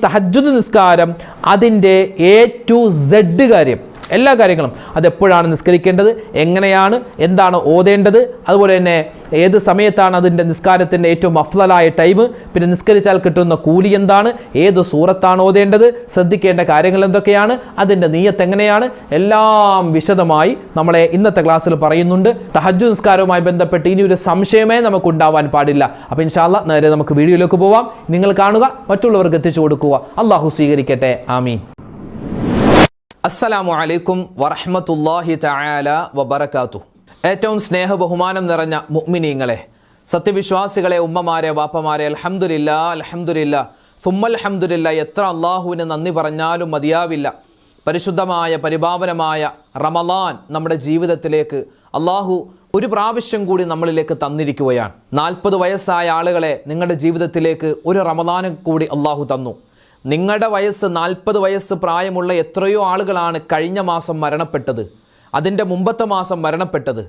തഹജ്ജുദ് നിസ്കാരം അതിൻ്റെ എ ടു സെഡ് കാര്യം, എല്ലാ കാര്യങ്ങളും അതെപ്പോഴാണ് നിസ്കരിക്കേണ്ടത്, എങ്ങനെയാണ്, എന്താണ് ഓതേണ്ടത്, അതുപോലെ തന്നെ ഏത് സമയത്താണ് അതിൻ്റെ നിസ്കാരത്തിൻ്റെ ഏറ്റവും അഫ്ളലായ ടൈം, പിന്നെ നിസ്കരിച്ചാൽ കിട്ടുന്ന കൂലി എന്താണ്, ഏത് സൂറത്താണ് ഓതേണ്ടത്, ശ്രദ്ധിക്കേണ്ട കാര്യങ്ങൾ എന്തൊക്കെയാണ്, അതിൻ്റെ നിയ്യത്ത് എങ്ങനെയാണ്, എല്ലാം വിശദമായി നമ്മളെ ഇന്നത്തെ ക്ലാസ്സിൽ പറയുന്നുണ്ട്. തഹജ്ജുദ് നിസ്കാരവുമായി ബന്ധപ്പെട്ട് ഇനി ഒരു സംശയമേ നമുക്ക് ഉണ്ടാവാൻ പാടില്ല. അപ്പോൾ ഇൻഷാ അല്ലാഹ് നേരെ നമുക്ക് വീഡിയോയിലേക്ക് പോവാം. നിങ്ങൾ കാണുക, മറ്റുള്ളവർക്ക് എത്തിച്ചു കൊടുക്കുക. അള്ളാഹു സ്വീകരിക്കട്ടെ. ആമീൻ. അസ്സലാമു അലൈക്കും വറഹ്മത്തുള്ളാഹി തആല വബറകാതുഹു. ഏറ്റവും സ്നേഹ ബഹുമാനം നിറഞ്ഞ മുഅ്മിനീങ്ങളെ, സത്യവിശ്വാസികളെ, ഉമ്മമാരെ, വാപ്പമാരെ, അൽഹംദുലില്ലാ അൽഹംദുലില്ലാ ഫുമ്മൽ ഹംദുലില്ലാ. എത്ര അള്ളാഹുവിന് നന്ദി പറഞ്ഞാലും മതിയാവില്ല. പരിശുദ്ധമായ പരിപാവനമായ റമളാൻ നമ്മുടെ ജീവിതത്തിലേക്ക് അള്ളാഹു ഒരു പ്രാവശ്യം കൂടി നമ്മളിലേക്ക് തന്നിരിക്കുകയാണ്. 40 വയസ്സായ ആളുകളെ നിങ്ങളുടെ ജീവിതത്തിലേക്ക് ഒരു റമളാനും കൂടി അള്ളാഹു തന്നു. നിങ്ങളുടെ വയസ്സ് 40 വയസ്സ് പ്രായമുള്ള എത്രയോ ആളുകളാണ് കഴിഞ്ഞ മാസം മരണപ്പെട്ടത്, അതിൻ്റെ മുമ്പത്തെ മാസം മരണപ്പെട്ടത്.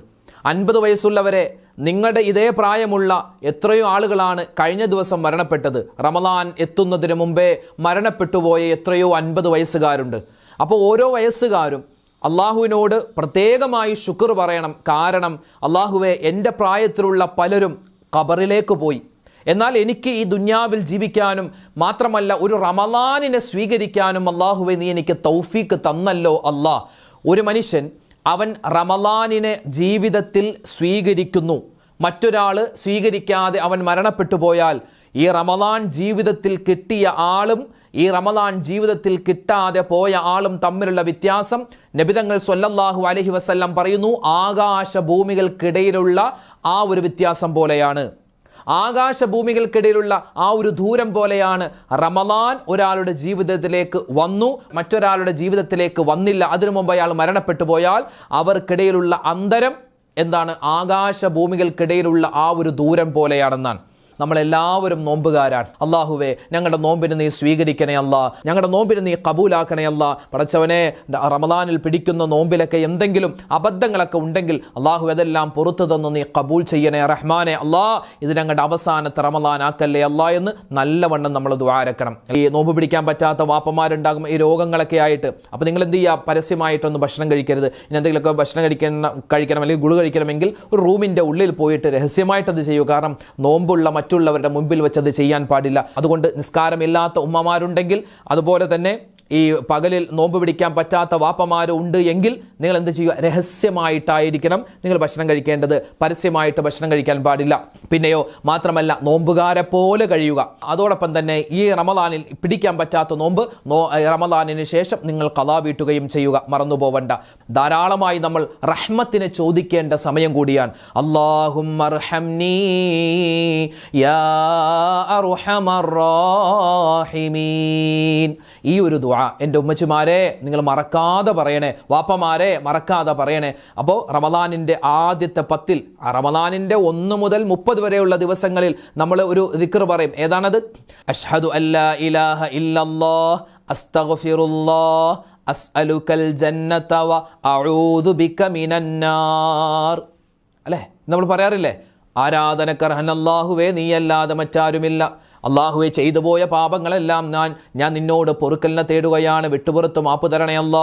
50 വയസ്സുള്ളവരെ, നിങ്ങളുടെ ഇതേ പ്രായമുള്ള എത്രയോ ആളുകളാണ് കഴിഞ്ഞ ദിവസം മരണപ്പെട്ടത്. റമളാൻ എത്തുന്നതിന് മുമ്പേ മരണപ്പെട്ടുപോയ എത്രയോ 50 വയസ്സുകാരുണ്ട്. അപ്പോൾ ഓരോ വയസ്സുകാരും അള്ളാഹുവിനോട് പ്രത്യേകമായി ശുക്ർ പറയണം. കാരണം അള്ളാഹുവെ, എൻ്റെ പ്രായത്തിലുള്ള പലരും ഖബറിലേക്ക് പോയി, എന്നാൽ എനിക്ക് ഈ ദുന്യാവിൽ ജീവിക്കാനും മാത്രമല്ല ഒരു റമളാനിനെ സ്വീകരിക്കാനും അള്ളാഹുവെ നീ എനിക്ക് തൗഫീക്ക് തന്നല്ലോ അല്ലാ. ഒരു മനുഷ്യൻ അവൻ റമളാനിനെ ജീവിതത്തിൽ സ്വീകരിക്കുന്നു, മറ്റൊരാൾ സ്വീകരിക്കാതെ അവൻ മരണപ്പെട്ടു പോയാൽ ഈ റമളാൻ ജീവിതത്തിൽ കിട്ടിയ ആളും ഈ റമളാൻ ജീവിതത്തിൽ കിട്ടാതെ പോയ ആളും തമ്മിലുള്ള വ്യത്യാസം നബിതങ്ങൾ സ്വല്ലല്ലാഹു അലൈഹി വസല്ലം പറയുന്നു, ആകാശ ഭൂമികൾക്കിടയിലുള്ള ആ ഒരു വ്യത്യാസം പോലെയാണ്. ആകാശഭൂമികൾക്കിടയിലുള്ള ആ ഒരു ദൂരം പോലെയാണ് റമളാൻ ഒരാളുടെ ജീവിതത്തിലേക്ക് വന്നു, മറ്റൊരാളുടെ ജീവിതത്തിലേക്ക് വന്നില്ല, അതിനു മുമ്പ് അയാൾ മരണപ്പെട്ടു പോയാൽ അവർക്കിടയിലുള്ള അന്തരം എന്താണ്? ആകാശഭൂമികൾക്കിടയിലുള്ള ആ ഒരു ദൂരം പോലെയാണെന്നാണ്. നമ്മളെല്ലാവരും നോമ്പുകാരാണ്. അള്ളാഹുവേ, ഞങ്ങളുടെ നോമ്പിന് നീ സ്വീകരിക്കണേ അല്ലാ, ഞങ്ങളുടെ നോമ്പിന് നീ കബൂലാക്കണേ അല്ലാ. പടച്ചവനെ, റമളാനിൽ പിടിക്കുന്ന നോമ്പിലൊക്കെ എന്തെങ്കിലും അബദ്ധങ്ങളൊക്കെ ഉണ്ടെങ്കിൽ അള്ളാഹു അതെല്ലാം പുറത്തു തന്നു നീ കബൂൽ ചെയ്യണേ റഹ്മാനെ. അല്ലാ, ഇത് ഞങ്ങളുടെ അവസാനത്തെ റമളാൻ ആക്കല്ലേ അല്ലാ എന്ന് നല്ലവണ്ണം നമ്മൾ ദുആരക്കണം. ഈ നോമ്പ് പിടിക്കാൻ പറ്റാത്ത വാപ്പമാരുണ്ടാകും ഈ രോഗങ്ങളൊക്കെ ആയിട്ട്. അപ്പോൾ നിങ്ങൾ എന്ത് ചെയ്യുക? പരസ്യമായിട്ടൊന്നും ഭക്ഷണം കഴിക്കരുത്. ഇനി എന്തെങ്കിലുമൊക്കെ ഭക്ഷണം കഴിക്കണം അല്ലെങ്കിൽ ഗുളി കഴിക്കണമെങ്കിൽ ഒരു റൂമിൻ്റെ ഉള്ളിൽ പോയിട്ട് രഹസ്യമായിട്ടത് ചെയ്യൂ. കാരണം നോമ്പുള്ള മറ്റുള്ളവരുടെ മുമ്പിൽ വെച്ചത് ചെയ്യാൻ പാടില്ല. അതുകൊണ്ട് നിസ്കാരമില്ലാത്ത ഉമ്മമാരുണ്ടെങ്കിൽ, അതുപോലെ തന്നെ ഈ പകലിൽ നോമ്പ് പിടിക്കാൻ പറ്റാത്ത വാപ്പമാരുണ്ട് എങ്കിൽ നിങ്ങൾ എന്ത് ചെയ്യുക? രഹസ്യമായിട്ടായിരിക്കണം നിങ്ങൾ ഭക്ഷണം കഴിക്കേണ്ടത്, പരസ്യമായിട്ട് ഭക്ഷണം കഴിക്കാൻ പാടില്ല. പിന്നെയോ മാത്രമല്ല, നോമ്പുകാരെ പോലെ കഴിയുക. അതോടൊപ്പം തന്നെ ഈ റമളാനിൽ പിടിക്കാൻ പറ്റാത്ത നോമ്പ് റമളാനിന് ശേഷം നിങ്ങൾ ഖളാ വീട്ടുകയും ചെയ്യുക, മറന്നുപോവണ്ട. ധാരാളമായി നമ്മൾ റഹ്മത്തിനെ ചോദിക്കേണ്ട സമയം കൂടിയാണ്. അല്ലാഹുമ്മ അർഹംനീ യാ അർഹമർ റഹീമീൻ. ഈ ഒരു ദുആ എൻ്റെ ഉമ്മച്ചിമാരെ നിങ്ങൾ മറക്കാതെ പറയണേ, വാപ്പമാരെ മറക്കാതെ പറയണേ. അപ്പോൾ റമളാനിൻ്റെ ആദ്യത്തെ 10, റമളാനിൻ്റെ 1 മുതൽ 30 വരെയുള്ള ദിവസങ്ങളിൽ നമ്മൾ ഒരു ദിക്ർ പറയും. ഏതാണത്? അഷ്ഹദു അല്ലാ ഇലാഹ ഇല്ലല്ലാഹ് അസ്തഗ്ഫിറുല്ലാഹ് അസ്അലുകൽ ജന്നത വ അഊദു ബിക മിനന്നാർ. അല്ലേ, നമ്മൾ പറയാറില്ലേ? ആരാധനക്കർഹൻ അല്ലാഹുവേ, നീയല്ലാതെ മറ്റാരുമില്ല. അള്ളാഹുവെ, ചെയ്തു പോയ പാപങ്ങളെല്ലാം ഞാൻ നിന്നോട് പൊറുക്കലിനെ തേടുകയാണ്, വിട്ടുപുറത്ത് മാപ്പ് തരണയല്ല.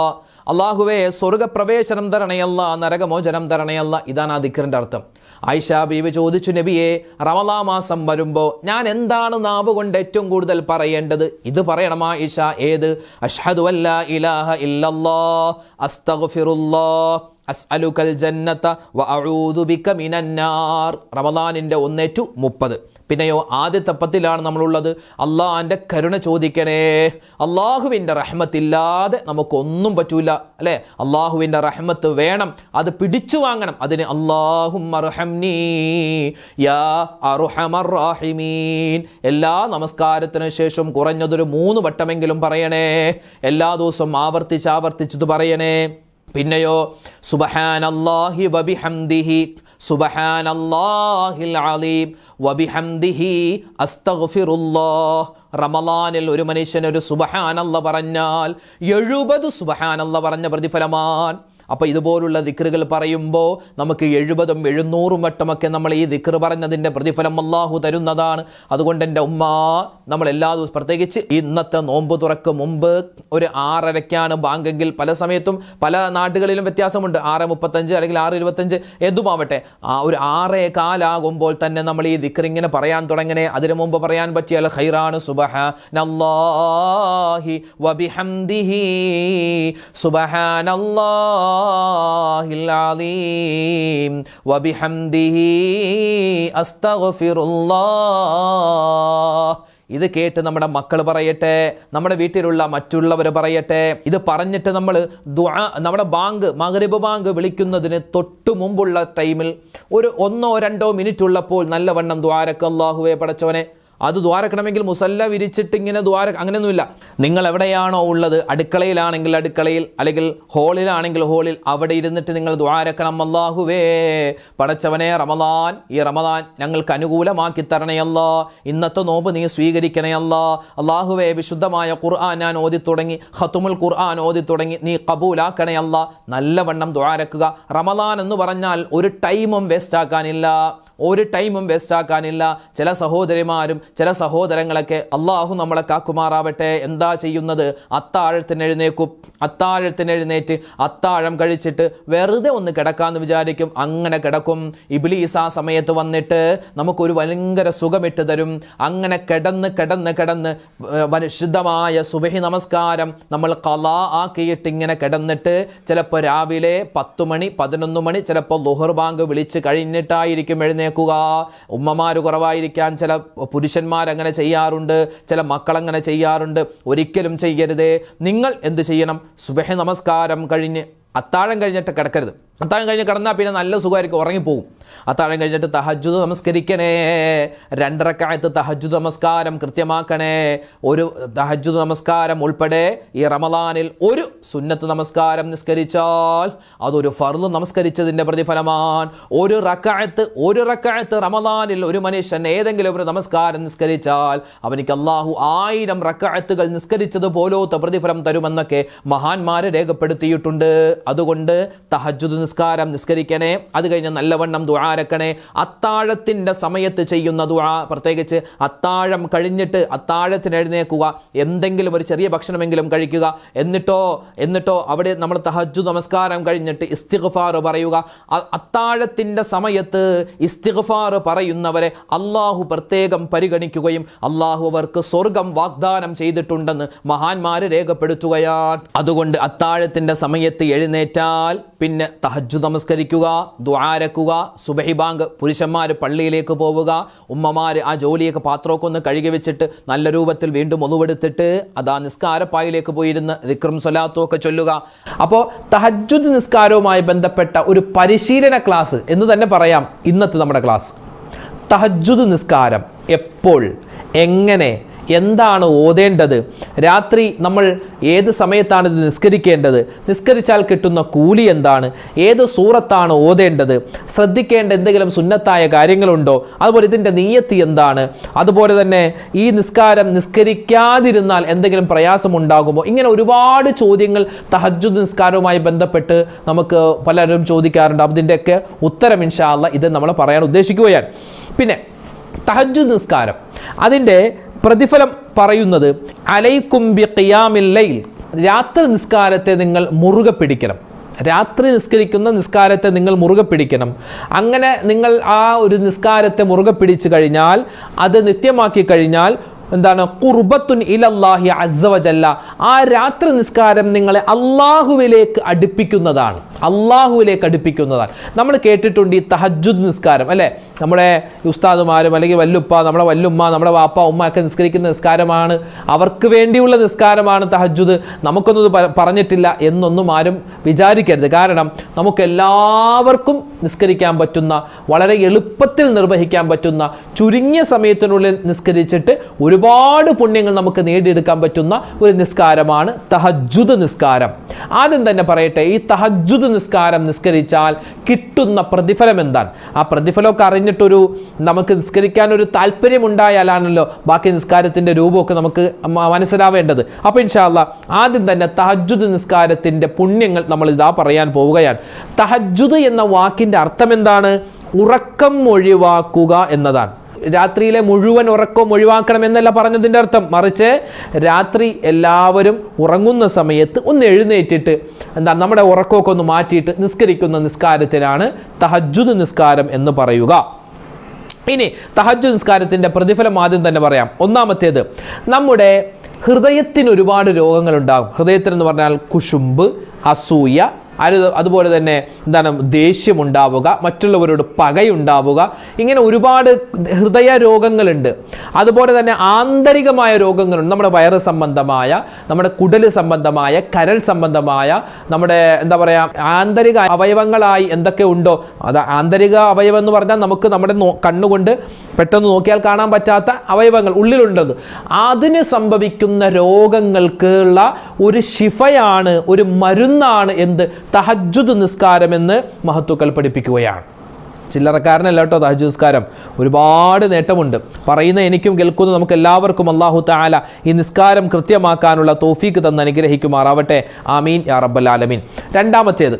അള്ളാഹുവെ, സ്വർഗപ്രവേശനം തരണയല്ല, നരകമോചനം തരണയല്ല. ഇതാണ് ആ ദിക്റിന്റെ അർത്ഥം. ആയിഷ ബീവി ചോദിച്ചു, നബിയെ, റമളാൻ മാസം വരുമ്പോൾ ഞാൻ എന്താണ് നാവ് കൊണ്ട് ഏറ്റവും കൂടുതൽ പറയേണ്ടത്? ഇത് പറയണം ആയിഷ. ഏത്? അഷ്ഹദു അല്ലാ ഇലാഹ ഇല്ലല്ലാഹ് അസ്തഗ്ഫിറുല്ലാഹ് അസ്അലുകൽ ജന്നത വ അഊദു ബിക മിനന്നാർ. റമളാനിൻ്റെ 1 to 30. പിന്നെയോ ആദ്യത്തെ 10ലാണ് നമ്മളുള്ളത്. അള്ളാഹിൻ്റെ കരുണ ചോദിക്കണേ. അള്ളാഹുവിൻ്റെ റഹ്മത്തില്ലാതെ നമുക്കൊന്നും പറ്റൂല, അല്ലേ? അള്ളാഹുവിൻ്റെ റഹ്മത്ത് വേണം, അത് പിടിച്ചു വാങ്ങണം. അതിന് അല്ലാഹുമ്മ അർഹംനീ യാ അർഹമർ റഹീമീൻ. എല്ലാ നമസ്കാരത്തിന് ശേഷം കുറഞ്ഞതൊരു 3 വട്ടമെങ്കിലും പറയണേ. എല്ലാ ദിവസവും ആവർത്തിച്ചത് പറയണേ. പിന്നെയോ സുബ്ഹാനല്ലാഹി വബിഹംദിഹി സുബ്ഹാനല്ലാഹിൽ അലീം വബിഹംദിഹി അസ്തഗ്ഫിറുല്ലാഹ്. റമളാനിൽ ഒരു മനുഷ്യൻ ഒരു സുബ്ഹാനല്ലാഹ് പറഞ്ഞാൽ 70 സുബ്ഹാനല്ലാഹ് പറഞ്ഞ പ്രതിഫലമാണ്. അപ്പോൾ ഇതുപോലുള്ള ദിക്റുകൾ പറയുമ്പോൾ നമുക്ക് 70ഉം 700ഉം വട്ടമൊക്കെ നമ്മൾ ഈ ദിക്ർ പറഞ്ഞതിൻ്റെ പ്രതിഫലം അല്ലാഹു തരുന്നതാണ്. അതുകൊണ്ട് എൻ്റെ ഉമ്മ, നമ്മൾ എല്ലാ ദിവസവും, പ്രത്യേകിച്ച് ഇന്നത്തെ നോമ്പ് തുറക്ക് മുമ്പ് ഒരു 6:30 ബാങ്കെങ്കിൽ, പല സമയത്തും പല നാടുകളിലും വ്യത്യാസമുണ്ട്, 6:35 അല്ലെങ്കിൽ 6:25 ഏതുമാവട്ടെ, ഒരു 6:15 തന്നെ നമ്മൾ ഈ ദിക്ർ ഇങ്ങനെ പറയാൻ തുടങ്ങണേ. അതിനു മുമ്പ് പറയാൻ പറ്റിയാൽ ഖൈറാണ്. സുബ്ഹാനല്ലാഹി വബിഹംദിഹി സുബ്ഹാനല്ലാഹിൽ അലീം വബിഹംദിഹി അസ്തഗ്ഫിറുല്ലാഹ്. ഇത് കേട്ട് നമ്മുടെ മക്കൾ പറയട്ടെ, നമ്മുടെ വീട്ടിലുള്ള മറ്റുള്ളവർ പറയട്ടെ. ഇത് പറഞ്ഞിട്ട് നമ്മൾ ദുആ, നമ്മുടെ ബാങ്ക്, മഗ്രിബ് ബാങ്ക് വിളിക്കുന്നതിന് തൊട്ട് മുമ്പുള്ള ടൈമിൽ ഒരു 1-2 മിനിറ്റ് ഉള്ളപ്പോൾ നല്ലവണ്ണം ദുആരക്ക്, അല്ലാഹുവേ പടച്ചവനെ, അത് ദ്വാരക്കണമെങ്കിൽ മുസല്ല വിരിച്ചിട്ട് ഇങ്ങനെ അങ്ങനെയൊന്നുമില്ല. നിങ്ങൾ എവിടെയാണോ ഉള്ളത്, അടുക്കളയിലാണെങ്കിൽ അടുക്കളയിൽ, അല്ലെങ്കിൽ ഹോളിലാണെങ്കിൽ ഹോളിൽ, അവിടെ ഇരുന്നിട്ട് നിങ്ങൾ ദ്വാരക്കണം. അല്ലാഹുവേ പടച്ചവനെ, ഈ റമദാൻ ഞങ്ങൾക്ക് അനുകൂലമാക്കി തരണേ അല്ലാ, ഇന്നത്തെ നോമ്പ് നീ സ്വീകരിക്കണേ അല്ലാ. അല്ലാഹുവേ വിശുദ്ധമായ ഖുർആൻ ഞാൻ ഓതി തുടങ്ങി, ഖത്മുൽ ഖുർആൻ ഓതി തുടങ്ങി, നീ കബൂലാക്കണേ അല്ലാ. നല്ലവണ്ണം ദ്വാരക്കുക. റമദാൻ എന്ന് പറഞ്ഞാൽ ഒരു ടൈമും വേസ്റ്റ് ആക്കാനില്ല. ചില സഹോദരിമാരും ചില സഹോദരങ്ങളൊക്കെ, അള്ളാഹു നമ്മളെ കാക്കുമാറാവട്ടെ, എന്താ ചെയ്യുന്നത്? അത്താഴത്തിനെഴുന്നേറ്റ് അത്താഴം കഴിച്ചിട്ട് വെറുതെ ഒന്ന് കിടക്കാന്ന് വിചാരിക്കും. അങ്ങനെ കിടക്കും. ഇബ്ലീസ് ആ സമയത്ത് വന്നിട്ട് നമുക്കൊരു ഭയങ്കര സുഖമിട്ട് തരും. അങ്ങനെ കിടന്ന് ശുദ്ധമായ സുബഹി നമസ്കാരം നമ്മൾ ഖളാ ആക്കിയിട്ട് ഇങ്ങനെ കിടന്നിട്ട് ചിലപ്പോൾ രാവിലെ 10 മണി 11 മണി, ചിലപ്പോൾ ളുഹർ ബാങ്ക് വിളിച്ച് കഴിഞ്ഞിട്ടായിരിക്കും എഴുന്നേക്കുക. ഉമ്മമാര് കുറവായിരിക്കാൻ ചില പുരുഷന്മാരങ്ങനെ ചെയ്യാറുണ്ട്, ചില മക്കളങ്ങനെ ചെയ്യാറുണ്ട്. ഒരിക്കലും ചെയ്യരുതേ. നിങ്ങൾ എന്ത് ചെയ്യണം? സുബഹി നമസ്കാരം കഴിഞ്ഞ് അത്താഴം കഴിഞ്ഞിട്ട് കിടക്കരുത്. അത്താഴം കഴിഞ്ഞ് കിടന്നാൽ പിന്നെ നല്ല സുഖമായിരിക്കും, ഉറങ്ങിപ്പോകും. അത്താഴം കഴിഞ്ഞിട്ട് തഹജ്ജുദ് നമസ്കരിക്കണേ. 2 റക്അത്ത് തഹജ്ജുദ് നമസ്കാരം കൃത്യമാക്കണേ. ഒരു തഹജ്ജുദ് നമസ്കാരം ഉൾപ്പെടെ ഈ റമദാനിൽ ഒരു സുന്നത്ത് നമസ്കാരം നിസ്കരിച്ചാൽ അതൊരു ഫർള് നമസ്കരിച്ചതിൻ്റെ പ്രതിഫലമാണ്. ഒരു റക്അത്ത് റമദാനിൽ ഒരു മനുഷ്യൻ ഏതെങ്കിലും ഒരു നമസ്കാരം നിസ്കരിച്ചാൽ അവനിക്ക് അല്ലാഹു 1000 റക്അത്തുകൾ നിസ്കരിച്ചത് പോലത്തെ പ്രതിഫലം തരുമെന്നൊക്കെ മഹാന്മാരെ രേഖപ്പെടുത്തിയിട്ടുണ്ട്. അതുകൊണ്ട് തഹജ്ജുദ് നിസ്കാരം നിസ്കരിക്കണേ. അത് കഴിഞ്ഞ് നല്ലവണ്ണം ദുആരക്കണേ. അത്താഴത്തിൻ്റെ സമയത്ത് ചെയ്യുന്ന ദുആ, പ്രത്യേകിച്ച് അത്താഴം കഴിഞ്ഞിട്ട് അത്താഴത്തിന് എഴുന്നേക്കുക, എന്തെങ്കിലും ഒരു ചെറിയ ഭക്ഷണമെങ്കിലും കഴിക്കുക. എന്നിട്ടോ അവിടെ നമ്മൾ തഹജ്ജുദ് നമസ്കാരം കഴിഞ്ഞിട്ട് ഇസ്തിഗ്ഫാർ പറയുക. അത്താഴത്തിൻ്റെ സമയത്ത് ഇസ്തിഗ്ഫാർ പറയുന്നവരെ അള്ളാഹു പ്രത്യേകം പരിഗണിക്കുകയും അള്ളാഹു അവർക്ക് സ്വർഗം വാഗ്ദാനം ചെയ്തിട്ടുണ്ടെന്ന് മഹാന്മാര് രേഖപ്പെടുത്തുകയാണ്. അതുകൊണ്ട് അത്താഴത്തിൻ്റെ സമയത്ത് എഴുന്നേറ്റാൽ പിന്നെ തഹജ്ജുദ് നമസ്കരിക്കുക, ദുആരക്കുക, സുബഹി ബാങ്ക്, പുരുഷന്മാർ പള്ളിയിലേക്ക് പോവുക, ഉമ്മമാർ ആ ജോലിയൊക്കെ പാത്രമൊക്കെ ഒന്ന് കഴുകി വെച്ചിട്ട് നല്ല രൂപത്തിൽ വീണ്ടും ഒന്നുവെടുത്തിട്ട് അതാ നിസ്കാരപ്പായിലേക്ക് പോയിരുന്ന് ദിക്റും സ്വലാത്തും ഒക്കെ ചൊല്ലുക. അപ്പോൾ തഹജ്ജുദ് നിസ്കാരവുമായി ബന്ധപ്പെട്ട ഒരു പരിശീലന ക്ലാസ് എന്ന് തന്നെ പറയാം ഇന്നത്തെ നമ്മുടെ ക്ലാസ്. തഹജ്ജുദ് നിസ്കാരം എപ്പോൾ, എങ്ങനെ, എന്താണ് ഓതേണ്ടത്, രാത്രി നമ്മൾ ഏത് സമയത്താണ് ഇത് നിസ്കരിക്കേണ്ടത്, നിസ്കരിച്ചാൽ കിട്ടുന്ന കൂലി എന്താണ്, ഏത് സൂറത്താണ് ഓതേണ്ടത്, ശ്രദ്ധിക്കേണ്ട എന്തെങ്കിലും സുന്നത്തായ കാര്യങ്ങളുണ്ടോ, അതുപോലെ ഇതിൻ്റെ നിയ്യത്ത് എന്താണ്, അതുപോലെ തന്നെ ഈ നിസ്കാരം നിസ്കരിക്കാതിരുന്നാൽ എന്തെങ്കിലും പ്രയാസമുണ്ടാകുമോ, ഇങ്ങനെ ഒരുപാട് ചോദ്യങ്ങൾ തഹജ്ജുദ് നിസ്കാരവുമായി ബന്ധപ്പെട്ട് നമുക്ക് പലരും ചോദിക്കാറുണ്ട്. അതിൻ്റെയൊക്കെ ഉത്തരം ഇൻഷാ അല്ലാഹ് ഇത് നമ്മൾ പറയാൻ ഉദ്ദേശിക്കുകയാണ്. പിന്നെ തഹജ്ജുദ് നിസ്കാരം, അതിൻ്റെ പ്രതിഫലം പറയുന്നത് അലൈക്കും ബി ഖിയാമിൽ ലൈൽ, രാത്രി നിസ്കാരത്തെ നിങ്ങൾ മുറുകെ പിടിക്കണം. രാത്രി നിസ്കരിക്കുന്ന നിസ്കാരത്തെ നിങ്ങൾ മുറുകെ പിടിക്കണം. അങ്ങനെ നിങ്ങൾ ആ ഒരു നിസ്കാരത്തെ മുറുകെ പിടിച്ചു കഴിഞ്ഞാൽ, അത് നിത്യമാക്കി കഴിഞ്ഞാൽ എന്താണ്, ഖുർബത്തുൻ ഇലല്ലാഹി അസ്സ വജല്ല, ആ രാത്രി നിസ്കാരം നിങ്ങളെ അള്ളാഹുവിലേക്ക് അടുപ്പിക്കുന്നതാണ്. നമ്മൾ കേട്ടിട്ടുണ്ട് ഈ തഹജ്ജുദ് നിസ്കാരം അല്ലേ, നമ്മുടെ ഉസ്താദുമാരും അല്ലെങ്കിൽ വല്ലുപ്പ, നമ്മുടെ വല്ലുമ്മ, നമ്മുടെ വാപ്പ ഉമ്മ ഒക്കെ നിസ്കരിക്കുന്ന നിസ്കാരമാണ്, അവർക്ക് വേണ്ടിയുള്ള നിസ്കാരമാണ് തഹജ്ജുദ്. നമുക്കൊന്നും പറഞ്ഞിട്ടില്ല എന്നൊന്നും ആരും വിചാരിക്കരുത്. കാരണം നമുക്കെല്ലാവർക്കും നിസ്കരിക്കാൻ പറ്റുന്ന, വളരെ എളുപ്പത്തിൽ നിർവഹിക്കാൻ പറ്റുന്ന, ചുരുങ്ങിയ സമയത്തിനുള്ളിൽ നിസ്കരിച്ചിട്ട് ഒരുപാട് പുണ്യങ്ങൾ നമുക്ക് നേടിയെടുക്കാൻ പറ്റുന്ന ഒരു നിസ്കാരമാണ് തഹജ്ജുദ് നിസ്കാരം. ആദ്യം തന്നെ പറയട്ടെ, ഈ തഹജ്ജുദ് നിസ്കാരം നിസ്കരിച്ചാൽ കിട്ടുന്ന പ്രതിഫലം എന്താണ്? ആ പ്രതിഫലമൊക്കെ അറിഞ്ഞിട്ടൊരു നമുക്ക് നിസ്കരിക്കാൻ ഒരു താല്പര്യമുണ്ടായാലാണല്ലോ ബാക്കി നിസ്കാരത്തിൻ്റെ രൂപമൊക്കെ നമുക്ക് മനസ്സിലാവേണ്ടത്. അപ്പോൾ ഇൻഷാ അല്ലാഹ് ആദ്യം തന്നെ തഹജ്ജുദ് നിസ്കാരത്തിൻ്റെ പുണ്യങ്ങൾ നമ്മൾ ഇതാ പറയാൻ പോവുകയാണ്. തഹജ്ജുദ് എന്ന വാക്കിൻ്റെ അർത്ഥം എന്താണ്? ഉറക്കം ഒഴിവാക്കുക എന്നതാണ്. രാത്രിയിലെ മുഴുവൻ ഉറക്കവും ഒഴിവാക്കണം എന്നല്ല പറഞ്ഞതിൻ്റെ അർത്ഥം, മറിച്ച് രാത്രി എല്ലാവരും ഉറങ്ങുന്ന സമയത്ത് ഒന്ന് എഴുന്നേറ്റിട്ട് നമ്മുടെ ഉറക്കമൊക്കെ ഒന്ന് മാറ്റിയിട്ട് നിസ്കരിക്കുന്ന നിസ്കാരത്തിനാണ് തഹജ്ജുദ് നിസ്കാരം എന്ന് പറയുക. ഇനി തഹജ്ജുദ് നിസ്കാരത്തിൻ്റെ പ്രതിഫലം ആദ്യം തന്നെ പറയാം. ഒന്നാമത്തേത്, നമ്മുടെ ഹൃദയത്തിന് ഒരുപാട് രോഗങ്ങളുണ്ടാകും. ഹൃദയത്തിനെന്ന് പറഞ്ഞാൽ കുശുമ്പ്, അസൂയ, അതുപോലെ തന്നെ ദേഷ്യമുണ്ടാവുക, മറ്റുള്ളവരോട് പകയുണ്ടാവുക, ഇങ്ങനെ ഒരുപാട് ഹൃദയ രോഗങ്ങളുണ്ട്. അതുപോലെ തന്നെ ആന്തരികമായ രോഗങ്ങളുണ്ട്. നമ്മുടെ വയറ് സംബന്ധമായ, നമ്മുടെ കുടല് സംബന്ധമായ, കരൾ സംബന്ധമായ, നമ്മുടെ ആന്തരിക അവയവങ്ങളായി എന്തൊക്കെ ഉണ്ടോ, അത് ആന്തരിക അവയവം എന്ന് പറഞ്ഞാൽ നമുക്ക് നമ്മുടെ കണ്ണുകൊണ്ട് പെട്ടെന്ന് നോക്കിയാൽ കാണാൻ പറ്റാത്ത അവയവങ്ങൾ ഉള്ളിലുണ്ടത്. അതിന് സംഭവിക്കുന്ന രോഗങ്ങൾക്കുള്ള ഒരു ശിഫയാണ്, ഒരു മരുന്നാണ് എന്ത്? തഹജ്ജുദ് നിസ്കാരം എന്ന് മഹത്തുക്കൾ പഠിപ്പിക്കുകയാണ്. ചില്ലറക്കാരനല്ല കേട്ടോ തഹജ്ജുദ് നിസ്കാരം, ഒരുപാട് നേട്ടമുണ്ട്. പറയുന്ന എനിക്കും കേൾക്കുന്ന നമുക്ക് എല്ലാവർക്കും അല്ലാഹു തആല ഈ നിസ്കാരം കൃത്യമാക്കാനുള്ള തൗഫീഖ് തന്ന് അനുഗ്രഹിക്കുമാറാവട്ടെ. ആമീൻ യാ റബ്ബൽ ആലമീൻ. രണ്ടാമത്തേത്,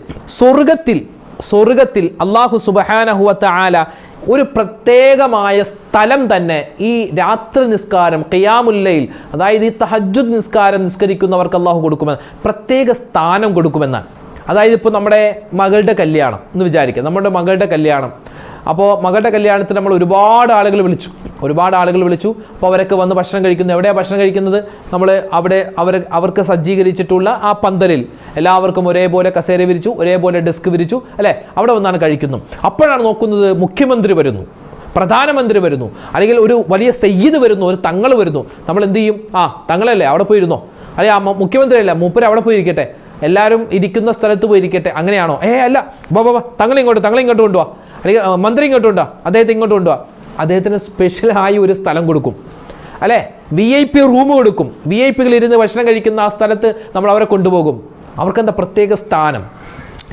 സ്വർഗത്തിൽ അല്ലാഹു സുബ്ഹാനഹു വ തആല ഒരു പ്രത്യേകമായ സ്ഥലം തന്നെ ഈ രാത്രി നിസ്കാരം, ഖിയാമുൽ ലൈൽ, അതായത് ഈ തഹജ്ജുദ് നിസ്കാരം നിസ്കരിക്കുന്നവർക്ക് അല്ലാഹു കൊടുക്കുമെന്ന്, പ്രത്യേക സ്ഥാനം കൊടുക്കുമെന്നാണ്. അതായത് ഇപ്പോൾ നമ്മുടെ മകളുടെ കല്യാണം എന്ന് വിചാരിക്കുക, നമ്മുടെ മകളുടെ കല്യാണം. അപ്പോൾ മകളുടെ കല്യാണത്തിന് നമ്മൾ ഒരുപാട് ആളുകൾ വിളിച്ചു. അപ്പോൾ അവരൊക്കെ വന്ന് ഭക്ഷണം കഴിക്കുന്നു. എവിടെയാണ് ഭക്ഷണം കഴിക്കുന്നത്? നമ്മൾ അവർക്ക് സജ്ജീകരിച്ചിട്ടുള്ള ആ പന്തലിൽ എല്ലാവർക്കും ഒരേപോലെ കസേര വിരിച്ചു, ഒരേപോലെ ഡെസ്ക് വിരിച്ചു, അല്ലേ? അവിടെ വന്നാണ് കഴിക്കുന്നു. അപ്പോഴാണ് നോക്കുന്നത് മുഖ്യമന്ത്രി വരുന്നു, പ്രധാനമന്ത്രി വരുന്നു, അല്ലെങ്കിൽ ഒരു വലിയ സയ്യിദ് വരുന്നു, ഒരു തങ്ങൾ വരുന്നു. നമ്മൾ എന്ത് ചെയ്യും? തങ്ങളല്ലേ, അവിടെ പോയിരുന്നോ? അല്ലെങ്കിൽ മുഖ്യമന്ത്രി അല്ല, മൂപ്പര് അവിടെ പോയിരിക്കട്ടെ, എല്ലാവരും ഇരിക്കുന്ന സ്ഥലത്ത് പോയിരിക്കട്ടെ. അങ്ങനെയാണോ? അല്ല, തങ്ങളിങ്ങോട്ട് കൊണ്ടുപോവാ, അല്ലെങ്കിൽ മന്ത്രി ഇങ്ങോട്ട് കൊണ്ടുപോവാ, അദ്ദേഹത്തെ ഇങ്ങോട്ട് കൊണ്ടുപോവാ. അദ്ദേഹത്തിന് സ്പെഷ്യലായി ഒരു സ്ഥലം കൊടുക്കും, അല്ലേ? VIP റൂം കൊടുക്കും. VIP ഇരുന്ന് ഭക്ഷണം കഴിക്കുന്ന ആ സ്ഥലത്ത് നമ്മൾ അവരെ കൊണ്ടുപോകും. അവർക്കെന്താ പ്രത്യേക സ്ഥാനം.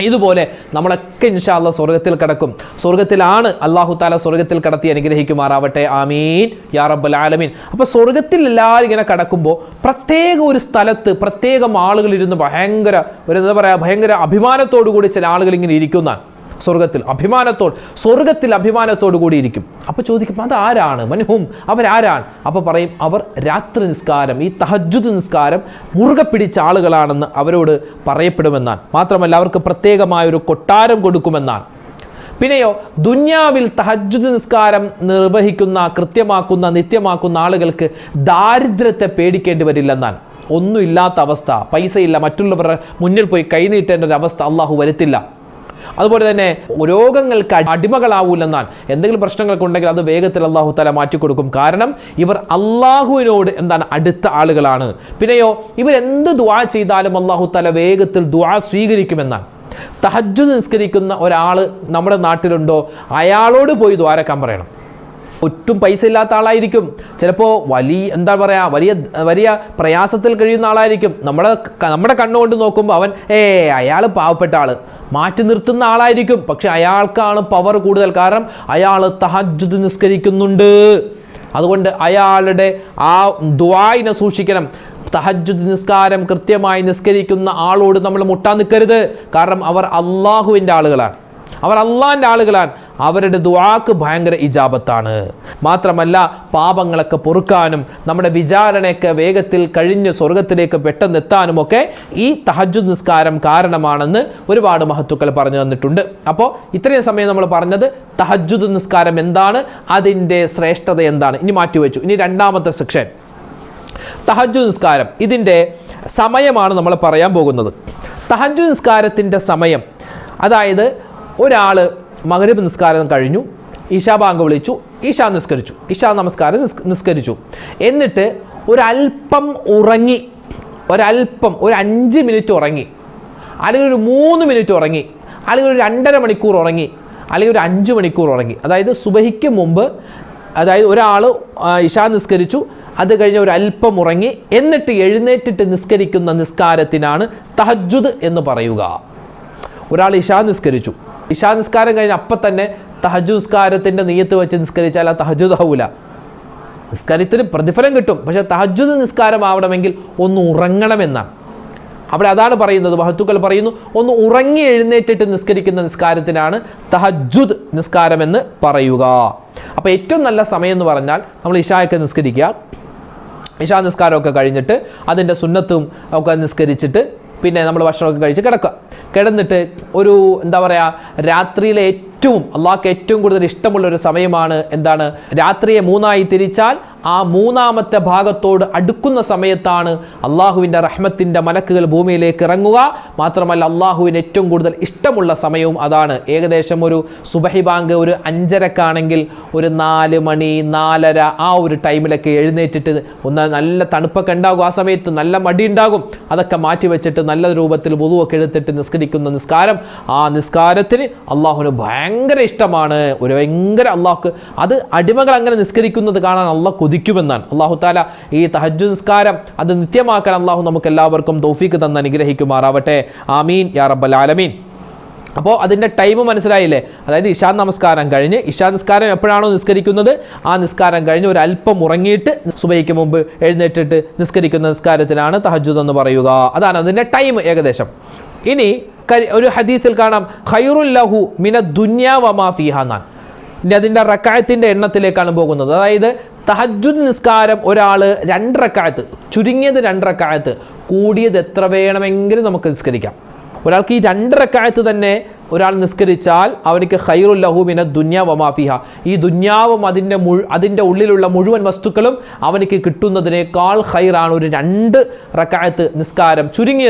ഇതുപോലെ നമ്മളൊക്കെ ഇൻഷാ അല്ലാഹ് സ്വർഗത്തിൽ കടക്കും. സ്വർഗത്തിലാണ് അല്ലാഹു തആല സ്വർഗത്തിൽ കടത്തി അനുഗ്രഹിക്കുമാറാവട്ടെ. ആമീൻ യാ റബ്ബൽ ആലമീൻ. അപ്പോൾ സ്വർഗത്തിൽ എല്ലാവരും ഇങ്ങനെ കടക്കുമ്പോൾ പ്രത്യേക ഒരു സ്ഥലത്ത് പ്രത്യേകം ആളുകൾ ഇരുന്ന് ഭയങ്കര അഭിമാനത്തോടു കൂടി ചില ആളുകൾ ഇങ്ങനെ ഇരിക്കുന്നതാണ്. സ്വർഗത്തിൽ അഭിമാനത്തോടു കൂടി ഇരിക്കും. അപ്പോൾ ചോദിക്കും, അത് ആരാണ്? മൻഹും, അവരാരാണ്? അപ്പോൾ പറയും, അവർ രാത്രി നിസ്കാരം, ഈ തഹജ്ജുദ് നിസ്കാരം മുറുകെ പിടിച്ച ആളുകളാണെന്ന് അവരോട് പറയപ്പെടുമെന്നാണ്. മാത്രമല്ല അവർക്ക് പ്രത്യേകമായ ഒരു കൊട്ടാരം കൊടുക്കുമെന്നാണ്. പിന്നെയോ, ദുന്യാവിൽ തഹജ്ജുദ് നിസ്കാരം നിർവഹിക്കുന്ന, കൃത്യമാക്കുന്ന, നിത്യമാക്കുന്ന ആളുകൾക്ക് ദാരിദ്ര്യത്തെ പേടിക്കേണ്ടി വരില്ലെന്നാണ്. ഒന്നുമില്ലാത്ത അവസ്ഥ, പൈസയില്ല, മറ്റുള്ളവരുടെ മുന്നിൽ പോയി കൈനീട്ടേണ്ട ഒരു അവസ്ഥ അള്ളാഹു വരുത്തില്ല. അതുപോലെ തന്നെ രോഗങ്ങൾക്ക് അടിമകളാവൂലെന്നാൽ, എന്തെങ്കിലും പ്രശ്നങ്ങളൊക്കെ ഉണ്ടെങ്കിൽ അത് വേഗത്തിൽ അല്ലാഹു തആല മാറ്റിക്കൊടുക്കും. കാരണം ഇവർ അള്ളാഹുവിനോട് അടുത്ത ആളുകളാണ്. പിന്നെയോ, ഇവരെന്ത് ദുആ ചെയ്താലും അല്ലാഹു തആല വേഗത്തിൽ ദുആ സ്വീകരിക്കുമെന്നാണ്. തഹജ്ജുദ് നിസ്കരിക്കുന്ന ഒരാൾ നമ്മുടെ നാട്ടിലുണ്ടോ, അയാളോട് പോയി ദ്വാരക്കാൻ പറയണം. ഒട്ടും പൈസ ഇല്ലാത്ത ആളായിരിക്കും, ചിലപ്പോൾ വലിയ പ്രയാസത്തിൽ കഴിയുന്ന ആളായിരിക്കും. നമ്മുടെ കണ്ണുകൊണ്ട് നോക്കുമ്പോൾ അവൻ അയാൾ പാവപ്പെട്ട ആൾ, മാറ്റി നിർത്തുന്ന ആളായിരിക്കും. പക്ഷെ അയാൾക്കാണ് പവർ കൂടുതൽ, കാരണം അയാൾ തഹജ്ജുദ് നിസ്കരിക്കുന്നുണ്ട്. അതുകൊണ്ട് അയാളുടെ ആ ദുആഇനെ സൂക്ഷിക്കണം. തഹജ്ജുദ് നിസ്കാരം കൃത്യമായി നിസ്കരിക്കുന്ന ആളോട് നമ്മൾ മുട്ടാൻ നിൽക്കരുത്. കാരണം അവർ അള്ളാഹുവിൻ്റെ ആളുകളാണ്, അള്ളാഹിൻ്റെ ആളുകളാണ്. അവരുടെ ദുആക്ക് ഭയങ്കര ഇജാബത്താണ്. മാത്രമല്ല പാപങ്ങളൊക്കെ പൊറുക്കാനും നമ്മുടെ വിചാരണയൊക്കെ വേഗത്തിൽ കഴിഞ്ഞ് സ്വർഗത്തിലേക്ക് പെട്ടെന്ന് എത്താനുമൊക്കെ ഈ തഹജ്ജുദ് നിസ്കാരം കാരണമാണെന്ന് ഒരുപാട് മഹത്തുക്കൾ പറഞ്ഞു തന്നിട്ടുണ്ട്. അപ്പോൾ ഇത്രയും സമയം നമ്മൾ പറഞ്ഞത് തഹജ്ജുദ് നിസ്കാരം എന്താണ്, അതിൻ്റെ ശ്രേഷ്ഠത എന്താണ്. ഇനി മാറ്റിവെച്ചു. ഇനി രണ്ടാമത്തെ സെക്ഷൻ, തഹജ്ജുദ് നിസ്കാരം, ഇതിൻ്റെ സമയമാണ് നമ്മൾ പറയാൻ പോകുന്നത്. തഹജ്ജുദ് നിസ്കാരത്തിൻ്റെ സമയം, അതായത് ഒരാൾ മഗ്രിബ് നിസ്കാരം കഴിഞ്ഞു, ഇശാ ബാങ്ക് വിളിച്ചു, ഇശാ നിസ്കരിച്ചു, ഇശാ നമസ്കാരം നിസ്കരിച്ചു, എന്നിട്ട് ഒരല്പം ഉറങ്ങി, ഒരു 5 മിനിറ്റ് ഉറങ്ങി, അല്ലെങ്കിൽ ഒരു 3 മിനിറ്റ് ഉറങ്ങി, അല്ലെങ്കിൽ ഒരു 2.5 മണിക്കൂർ ഉറങ്ങി, അല്ലെങ്കിൽ ഒരു 5 മണിക്കൂർ ഉറങ്ങി. അതായത് സുബഹിക്ക് മുമ്പ്, അതായത് ഒരാൾ ഇശാ നിസ്കരിച്ചു, അത് കഴിഞ്ഞ് ഒരു അല്പം ഉറങ്ങി എന്നിട്ട് എഴുന്നേറ്റിട്ട് നിസ്കരിക്കുന്ന നിസ്കാരത്തിനാണ് തഹജ്ജുദ് എന്ന് പറയുക. ഒരാൾ ഇശാ നിസ്കരിച്ചു, ഇശാ നിസ്കാരം കഴിഞ്ഞ് അപ്പം തന്നെ തഹജ്ജുദ് നിസ്കാരത്തിൻ്റെ നിയ്യത്ത് വെച്ച് നിസ്കരിച്ചാൽ ആ തഹജ്ജുദ് ആവൂല. നിസ്കാരത്തിന് പ്രതിഫലം കിട്ടും, പക്ഷേ തഹജ്ജുദ് നിസ്കാരം ആവണമെങ്കിൽ ഒന്ന് ഉറങ്ങണമെന്നാണ്. അവിടെ അതാണ് പറയുന്നത്. മഹത്തുക്കൾ പറയുന്നു, ഒന്ന് ഉറങ്ങി എഴുന്നേറ്റിട്ട് നിസ്കരിക്കുന്ന നിസ്കാരത്തിനാണ് തഹജ്ജുദ് നിസ്കാരമെന്ന് പറയുക. അപ്പോൾ ഏറ്റവും നല്ല സമയം എന്ന് പറഞ്ഞാൽ നമ്മൾ ഇശായൊക്കെ നിസ്കരിക്കുക, ഇശാ നിസ്കാരമൊക്കെ കഴിഞ്ഞിട്ട് അതിൻ്റെ സുന്നത്തും ഒക്കെ നിസ്കരിച്ചിട്ട് പിന്നെ നമ്മൾ ഭക്ഷണമൊക്കെ കഴിച്ച് കിടന്നിട്ട് ഒരു എന്താ പറയുക, രാത്രിയിലെ അള്ളാഹ്ക്ക് ഏറ്റവും കൂടുതൽ ഇഷ്ടമുള്ളൊരു സമയമാണ് എന്താണ്, രാത്രിയെ 3ആയി തിരിച്ചാൽ ആ 3ാമത്തെ ഭാഗത്തോട് അടുക്കുന്ന സമയത്താണ് അള്ളാഹുവിൻ്റെ റഹ്മത്തിൻ്റെ മലക്കുകൾ ഭൂമിയിലേക്ക് ഇറങ്ങുക. മാത്രമല്ല അള്ളാഹുവിന് ഏറ്റവും കൂടുതൽ ഇഷ്ടമുള്ള സമയവും അതാണ്. ഏകദേശം ഒരു സുബഹി ബാങ്ക് ഒരു 5:30 ഒരു 4 മണി 4:30 ആ ഒരു ടൈമിലൊക്കെ എഴുന്നേറ്റിട്ട് ഒന്ന് നല്ല തണുപ്പൊക്കെ ഉണ്ടാകും, ആ സമയത്ത് നല്ല മടി ഉണ്ടാകും, അതൊക്കെ മാറ്റി വെച്ചിട്ട് നല്ല രൂപത്തിൽ വുളുവൊക്കെ എടുത്തിട്ട് നിസ്കരിക്കുന്ന നിസ്കാരം, ആ നിസ്കാരത്തിന് അള്ളാഹുവിന് ഭയങ്കര ഇഷ്ടമാണ്. ഒരു ഭയങ്കര അള്ളാഹ്ക്ക് അത് അടിമകൾ അങ്ങനെ നിസ്കരിക്കുന്നത് കാണാൻ അള്ളാഹ് കൊതിക്കുമെന്നാണ്. അള്ളാഹു താല ഈ തഹജ്ജുദ് നിസ്കാരം അത് നിത്യമാക്കാൻ അള്ളാഹു നമുക്ക് എല്ലാവർക്കും തൗഫീക്ക് തന്ന് അനുഗ്രഹിക്കുമാറാവട്ടെ. ആമീൻ യാ റബ്ബൽ ആലമീൻ. അപ്പോൾ അതിൻ്റെ ടൈം മനസ്സിലായില്ലേ? അതായത് ഇശാ നമസ്കാരം കഴിഞ്ഞ്, ഇശാ നിസ്കാരം എപ്പോഴാണോ നിസ്കരിക്കുന്നത് ആ നിസ്കാരം കഴിഞ്ഞ് ഒരു അല്പം ഉറങ്ങിയിട്ട് സുബഹിക്ക് മുമ്പ് എഴുന്നേറ്റിട്ട് നിസ്കരിക്കുന്ന നിസ്കാരത്തിനാണ് തഹജ്ജുദ് എന്ന് പറയുക. അതാണ് അതിൻ്റെ ടൈം ഏകദേശം. ഇനി ഒരു ഹദീസിൽ കാണാം, ഖൈറുൽ ലഹു മിനദ് ദുനിയാ വമാ ഫീഹാ എന്നാണ്. ഇനി അതിൻ്റെ റക്അത്തിൻ്റെ എണ്ണത്തിലേക്കാണ് പോകുന്നത്. അതായത് തഹജ്ജുദ് നിസ്കാരം ഒരാൾ 2 റക്അത്ത്, ചുരുങ്ങിയത് 2 റക്അത്ത്, കൂടിയത് എത്ര വേണമെങ്കിലും നമുക്ക് നിസ്കരിക്കാം. ഒരാൾക്ക് ഈ 2 റക്അത്ത് തന്നെ ഒരാൾ നിസ്കരിച്ചാൽ അവനിക്ക് ഖൈറുൽ ലഹു മിനദ് ദുനിയാ വമാ ഫീഹാ, ഈ ദുനിയാവും അതിൻ്റെ ഉള്ളിലുള്ള മുഴുവൻ വസ്തുക്കളും അവനിക്ക് കിട്ടുന്നതിനേക്കാൾ ഖൈറാണ് ഒരു 2 റക്അത്ത് നിസ്കാരം.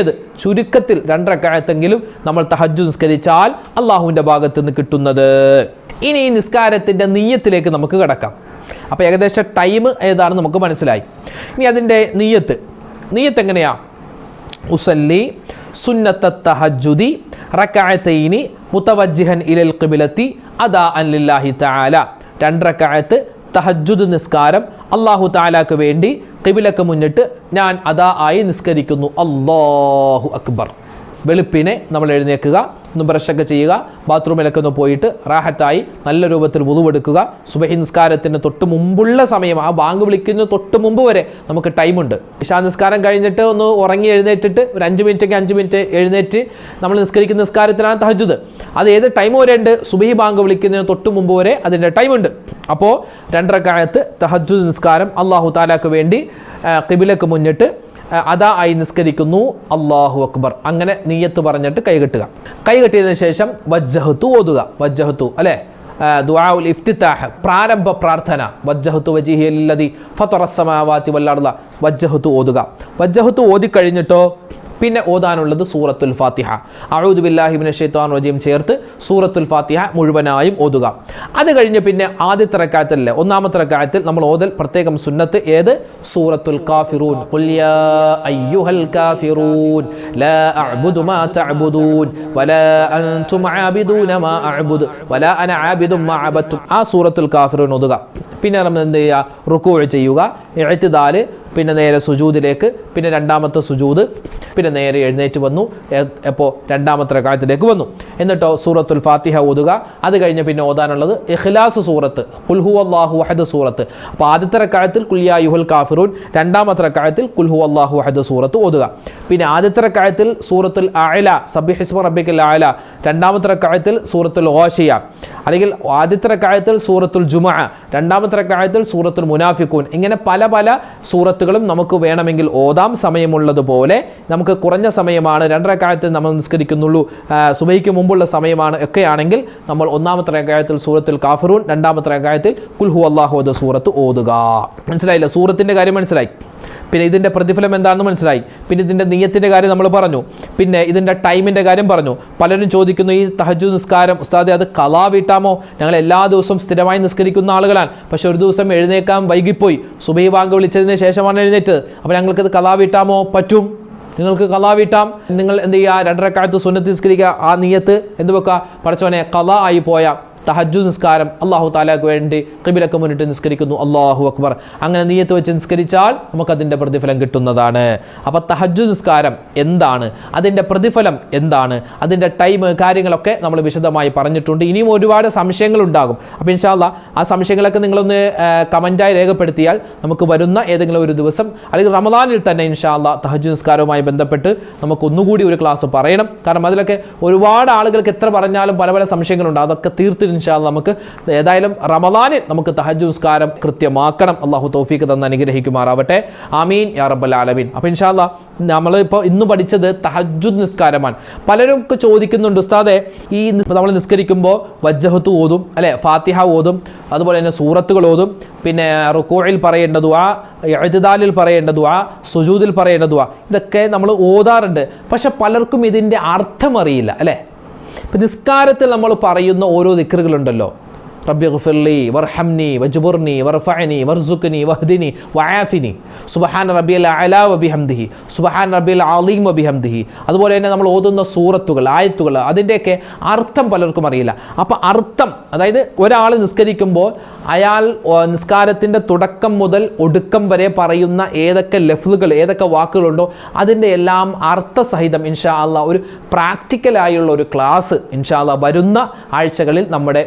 ചുരുക്കത്തിൽ 2 റക്അത്തെങ്കിലും നമ്മൾ തഹജ്ജുദ് നിസ്കരിച്ചാൽ അള്ളാഹുവിൻ്റെ ഭാഗത്ത് നിന്ന് കിട്ടുന്നത്. ഇനി ഈ നിസ്കാരത്തിൻ്റെ നിയ്യത്തിലേക്ക് നമുക്ക് കടക്കാം. അപ്പോൾ ഏകദേശം ടൈം ഏതാണ് നമുക്ക് മനസ്സിലായി. ഇനി അതിൻ്റെ നിയ്യത്ത് എങ്ങനെയാ? ഉസല്ലി സുന്നത്ത തഹജ്ജുദി റക്അത്തൈനി മുതവജ്ജിഹൻ ഇലൽ ഖിബ്ലത്തി അദാഅൻ ലില്ലാഹി തആല. 2 റക്അത്ത് തഹജ്ജുദ് നിസ്കാരം അല്ലാഹു തആലക്ക് വേണ്ടി ഖിബ്ലക്ക് മുന്നിട്ട് ഞാൻ അദാ ആയി നിസ്കരിക്കുന്നു. അല്ലാഹു അക്ബർ. വെളുപ്പിനെ നമ്മൾ എഴുന്നേൽക്കുക, ഒന്ന് ബ്രഷൊക്കെ ചെയ്യുക, ബാത്റൂമിലൊക്കെ ഒന്ന് പോയിട്ട് റാഹത്തായി നല്ല രൂപത്തിൽ വുളുവെടുക്കുക. സുബഹി നിസ്കാരത്തിന് തൊട്ട് മുമ്പുള്ള സമയം, ആ ബാങ്ക് വിളിക്കുന്ന തൊട്ട് മുമ്പ് വരെ നമുക്ക് ടൈമുണ്ട്. ഇശാ നിസ്കാരം കഴിഞ്ഞിട്ട് ഒന്ന് ഉറങ്ങി എഴുന്നേറ്റിട്ട് ഒരു 5 മിനിറ്റ് എഴുന്നേറ്റ് നമ്മൾ നിസ്കരിക്കുന്ന നിസ്കാരത്തിനാണ് തഹജ്ജുദ്. അത് ഏത് ടൈം വരെ ഉണ്ട്? സുബഹി ബാങ്ക് വിളിക്കുന്നതിന് തൊട്ട് മുമ്പ് വരെ അതിൻ്റെ ടൈമുണ്ട്. അപ്പോൾ 2 റക്അത്ത് തഹജ്ജുദ് നിസ്കാരം അല്ലാഹു തആലക്ക് വേണ്ടി ഖിബ്ലക്ക് മുന്നിട്ട് അദാ ആയി നിസ്കരിക്കുന്നു. അല്ലാഹു അക്ബർ. അങ്ങനെ നിയ്യത്ത് പറഞ്ഞിട്ട് കൈകെട്ടിയതിനു ശേഷം വജ്ജഹത്തു ഓതുക. വജ്ജഹത്തു അല്ലേ, ദുആഉൽ ഇഫ്തിതാഹ്, പ്രാരംഭ പ്രാർത്ഥന. വജ്ജഹത്തു വജ്ഹിയ ലില്ലദി ഫതറസ് സമാവാതി വൽ അർള. വജ്ജഹത്തു ഓതുക. വജ്ജഹത്തു ഓതി കഴിഞ്ഞിട്ടോ പിന്നെ ഓതാനുള്ളത് സൂറത്തുൽ ഫാത്തിഹ. അഊദു ബില്ലാഹി മിനശ് ശൈത്വാനിർ റജീം ചേർത്ത് സൂറത്തുൽ ഫാത്തിഹ മുഴുവനായും ഓതുക. അത് കഴിഞ്ഞ് പിന്നെ ആദ്യത്തെ റക്അത്തിലെ 1ാമത്തെ റക്അത്തിൽ നമ്മൾ ഓതൽ പ്രത്യേകം സുന്നത്ത്. ഏത്? സൂറത്തുൽ കാഫിറൂൻ. ഖുൽ യാ അയ്യുഹൽ കാഫിറൂൻ ലാ അഅ്ബുദു മാ തഅ്ബുദൂൻ വലാ അൻതും ആബിദൂന മാ അഅ്ബുദു വലാ അന ആബിദും മാ അബദതും. ആ സൂറത്തുൽ കാഫിറൂൻ ഓതുക. പിന്നെ നമ്മൾ എന്ത് ചെയ്യുക? റുകൂഅ് ചെയ്യുക, ഇഅ്തിദാൽ, പിന്നെ നേരെ സുജൂദിലേക്ക്, പിന്നെ 2ാമത്തെ സുജൂദ്, പിന്നെ നേരെ എഴുന്നേറ്റ് വന്നു. അപ്പോൾ 2ാമത്തെ റക്അത്തിലേക്ക് വന്നു. എന്നിട്ടോ സൂറത്തുൽ ഫാത്തിഹ ഓതുക. അത് കഴിഞ്ഞ് പിന്നെ ഓതാനുള്ളത് ഇഖ്ലാസ് സൂറത്ത്, ഖുൽ ഹുവല്ലാഹു അഹദ് സൂറത്ത്. അപ്പോൾ ആദ്യത്തെ റക്അത്തിൽ ഖുൽ യാ അയ്യുഹൽ കാഫിറൂൻ, 2ാമത്തെ റക്അത്തിൽ ഖുൽ ഹുവല്ലാഹു അഹദ് സൂറത്ത് ഓതുക. പിന്നെ ആദ്യത്തെ റക്അത്തിൽ സൂറത്തുൽ അഅല, സബ്ബിഹിസ്മ റബ്ബിക്കൽ അഅല. 2ാമത്തെ റക്അത്തിൽ സൂറത്തുൽ ഗാശിയ, അല്ലെങ്കിൽ ആദ്യത്തെ റക്അത്തിൽ സൂറത്തുൽ ജുമുഅ, 2ാമത്തെ റക്അത്തിൽ സൂറത്തുൽ മുനാഫിഖൂൻ. ഇങ്ങനെ പല സൂറത്തുകളും നമുക്ക് വേണമെങ്കിൽ ഓതാം. സമയമുള്ളതുപോലെ നമുക്ക് കുറഞ്ഞ സമയമാണ്, 2 റക്അത്ത് നമ്മൾ നിസ്കരിക്കുന്നുള്ളൂ, സുബഹിക്ക് മുമ്പുള്ള സമയമാണ് ഒക്കെയാണെങ്കിൽ നമ്മൾ 1ാമത്തെ റക്അത്തിൽ സൂറത്തുൽ കാഫിറൂൻ, 2ാമത്തെ റക്അത്തിൽ ഖുൽ ഹുവല്ലാഹു അഹദ് സൂറത്ത് ഓതുക. മനസ്സിലായില്ല? സൂറത്തിൻ്റെ കാര്യം മനസ്സിലായി. പിന്നെ ഇതിൻ്റെ പ്രതിഫലം എന്താണെന്ന് മനസ്സിലായി. പിന്നെ ഇതിൻ്റെ നിയ്യത്തിൻ്റെ കാര്യം നമ്മൾ പറഞ്ഞു. പിന്നെ ഇതിൻ്റെ ടൈമിൻ്റെ കാര്യം പറഞ്ഞു. പലരും ചോദിക്കുന്നു, ഈ തഹജ്ജുദ് നിസ്കാരം ഉസ്താദെ അത് ഖളാ വീട്ടാമോ? ഞങ്ങൾ എല്ലാ ദിവസവും സ്ഥിരമായി നിസ്കരിക്കുന്ന ആളുകളാണ്, പക്ഷെ ഒരു ദിവസം എഴുന്നേക്കാൻ വൈകിപ്പോയി, സുബഹി ബാങ്ക് വിളിച്ചതിന് ശേഷമാണ് എഴുന്നേറ്റത്, അപ്പോൾ ഞങ്ങൾക്കത് ഖളാ വീട്ടാമോ? പറ്റും, നിങ്ങൾക്ക് ഖളാ വീട്ടാം. നിങ്ങൾ എന്ത് ചെയ്യുക? 2 റക്അത്ത് സുന്നത്ത് നിസ്കരിക്കുക. ആ നിയ്യത്ത് എന്ത് വെക്കുക? പടച്ചോനെ ഖളാ ആയി പോയ തഹജ്ജുദ് നിസ്കാരം അല്ലാഹു തആലക്ക് വേണ്ടി ഖിബിലക്ക് മുന്നിട്ട് നിസ്കരിക്കുന്നു, അല്ലാഹു അക്ബർ, അങ്ങനെ നിയ്യത്ത് വെച്ച് നിസ്കരിച്ചാൽ നമുക്കതിൻ്റെ പ്രതിഫലം കിട്ടുന്നതാണ്. അപ്പോൾ തഹജ്ജുദ് നിസ്കാരം എന്താണ്, അതിൻ്റെ പ്രതിഫലം എന്താണ്, അതിൻ്റെ ടൈം, കാര്യങ്ങളൊക്കെ നമ്മൾ വിശദമായി പറഞ്ഞിട്ടുണ്ട്. ഇനിയും ഒരുപാട് സംശയങ്ങളുണ്ടാകും. അപ്പോൾ ഇൻഷാ അല്ലാഹ് ആ സംശയങ്ങളൊക്കെ നിങ്ങളൊന്ന് കമൻറ്റായി രേഖപ്പെടുത്തിയാൽ നമുക്ക് വരുന്ന ഏതെങ്കിലും ഒരു ദിവസം അല്ലെങ്കിൽ റമദാനിൽ തന്നെ ഇൻഷാ അല്ലാഹ് തഹജ്ജുദ് നിസ്കാരവുമായി ബന്ധപ്പെട്ട് നമുക്ക് ഒന്നുകൂടി ഒരു ക്ലാസ് പറയണം. കാരണം അതിലൊക്കെ ഒരുപാട് ആളുകൾക്ക് എത്ര പറഞ്ഞാലും പല പല സംശയങ്ങളുണ്ട്. അതൊക്കെ തീർത്തിട്ട് ഇൻഷാ അല്ലാഹ് നമുക്ക് ഏതായാലും റമദാനിൽ നമുക്ക് തഹജ്ജുദ് നിസ്കാരം കൃത്യമാക്കണം. അല്ലാഹു തൗഫീഖ് തന്ന് അനുഗ്രഹിക്കുമാറാവട്ടെ. ആമീൻ യാ റബ്ബൽ ആലമീൻ. അപ്പോൾ ഇൻഷാ അല്ലാഹ് നമ്മളിപ്പോൾ ഇന്ന് പഠിച്ചത് തഹജ്ജുദ് നിസ്കാരമാണ്. പലരും ചോദിക്കുന്നുണ്ട്, ഉസ്താദെ ഈ നമ്മൾ നിസ്കരിക്കുമ്പോൾ വജ്ജഹത്ത് ഓതും അല്ലെ, ഫാത്തിഹ ഓതും, അതുപോലെ തന്നെ സൂറത്തുകൾ ഓതും, പിന്നെ റുകൂഇൽ പറയേണ്ട ദുആ, ഇഅ്തിദാലിൽ പറയേണ്ട ദുആ, സുജൂദിൽ പറയേണ്ട ദുആ, ഇതൊക്കെ നമ്മൾ ഓതാറുണ്ട്. പക്ഷെ പലർക്കും ഇതിൻ്റെ അർത്ഥം അറിയില്ല അല്ലേ. ഇപ്പം നിസ്കാരത്തിൽ നമ്മൾ പറയുന്ന ഓരോ ദിക്റുകളുണ്ടല്ലോ, റബ്ബി ഗ്ഫിർലി വർഹംനി വജ്ബുർനി വർഫഅനി വർസുഖ്നി വഹ്ദിനി വആഫിനി സുബ്ഹാന റബ്ബിയൽ അഅല വബിഹംദിഹി സുബ്ഹാന റബ്ബിയൽ അളീം വബിഹംദിഹി. അതുപോലെ തന്നെ നമ്മൾ ഓതുന്ന സൂറത്തുകൾ, ആയത്തുകൾ, അതിൻ്റെയൊക്കെ അർത്ഥം പലർക്കും അറിയില്ല. അപ്പോൾ അർത്ഥം, അതായത് ഒരാൾ നിസ്കരിക്കുമ്പോൾ അയാൾ നിസ്കാരത്തിൻ്റെ തുടക്കം മുതൽ ഒടുക്കം വരെ പറയുന്ന ഏതൊക്കെ ലഫ്ലുകൾ, ഏതൊക്കെ വാക്കുകളുണ്ടോ അതിൻ്റെ എല്ലാം അർത്ഥസഹിതം ഇൻഷാ അല്ലാഹ് ഒരു പ്രാക്ടിക്കലായുള്ള ഒരു ക്ലാസ് ഇൻഷാ അല്ലാഹ് വരുന്ന ആഴ്ചകളിൽ നമ്മുടെ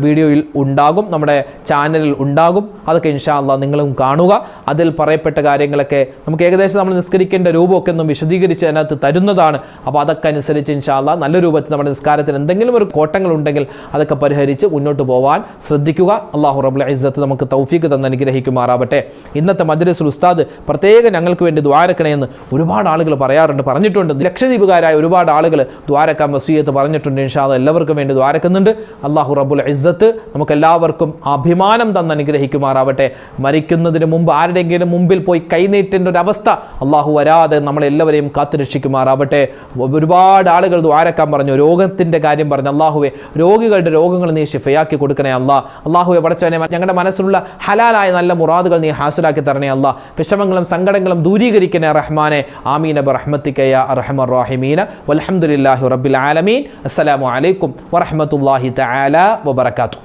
വീഡിയോയിൽ ഉണ്ടാകും, നമ്മുടെ ചാനലിൽ ഉണ്ടാകും. അതൊക്കെ ഇൻഷാ അല്ലാഹ് നിങ്ങളും കാണുക. അതിൽ പറയപ്പെട്ട കാര്യങ്ങളൊക്കെ നമുക്ക് ഏകദേശം നമ്മൾ നിസ്കരിക്കേണ്ട രൂപമൊക്കെ ഒന്നും വിശദീകരിച്ച് അതിനകത്ത് തരുന്നതാണ്. അപ്പോൾ അതൊക്കെ അനുസരിച്ച് ഇൻഷാ അല്ലാഹ് നല്ല രൂപത്തിൽ നമ്മുടെ നിസ്കാരത്തിന് എന്തെങ്കിലും ഒരു കോട്ടങ്ങളുണ്ടെങ്കിൽ അതൊക്കെ പരിഹരിച്ച് മുന്നോട്ട് പോകാൻ ശ്രദ്ധിക്കുക. അല്ലാഹു റബ്ബുൽ ഇസ്സത്ത് നമുക്ക് തൗഫീഖ് തന്ന് അനുഗ്രഹിക്കുമാറാവട്ടെ. ഇന്നത്തെ മജ്ലിസുൽ ഉസ്താദ് പ്രത്യേകം ഞങ്ങൾക്ക് വേണ്ടി ദുആരക്കണമെന്ന് ഒരുപാട് ആളുകൾ പറഞ്ഞിട്ടുണ്ട്. ലക്ഷദ്വീപുകാരായ ഒരുപാട് ആളുകൾ ദുആരക്കാൻ വസിയത്ത് പറഞ്ഞിട്ടുണ്ട്. ഇൻഷാ അല്ലാഹ് എല്ലാവർക്കും വേണ്ടി ദുആരക്കുന്നുണ്ട്. അല്ലാഹു റബ്ബുൽ ഇസ്സത്ത് നമുക്കെല്ലാവർക്കും അഭിമാനം തന്ന് അനുഗ്രഹിക്കുമാറാവട്ടെ. മരിക്കുന്നതിന് മുമ്പ് ആരുടെയെങ്കിലും മുമ്പിൽ പോയി കൈനീട്ടേണ്ട ഒരു അവസ്ഥ അല്ലാഹു വരാതെ നമ്മളെല്ലാവരെയും കാത്തുരക്ഷിക്കുമാറാവട്ടെ. ഒരുപാട് ആളുകൾ ദുആരക്കാൻ പറഞ്ഞു, രോഗത്തിൻ്റെ കാര്യം പറഞ്ഞു. അല്ലാഹുവെ രോഗികളുടെ രോഗങ്ങൾ നീ ശിഫയാക്കി കൊടുക്കണേ അല്ലാ. അല്ലാഹുവെ പടച്ചവനെ ഞങ്ങളുടെ മനസ്സിലുള്ള ഹലാലായ നല്ല മുറാദുകൾ നീ ഹാസിലാക്കി തരണേ അല്ലാ. വിഷമങ്ങളും സങ്കടങ്ങളും ദൂരീകരിക്കണേ റഹ്മാനെ. ആമീന ബിറഹ്മതിക യാ അർഹമർ റഹീമീന വൽഹംദുലില്ലാഹി റബ്ബിൽ ആലമീൻ. അസ്സലാമു അലൈക്കും വറഹ്മത്തുള്ളാഹി തആല വബറകാതുഹു.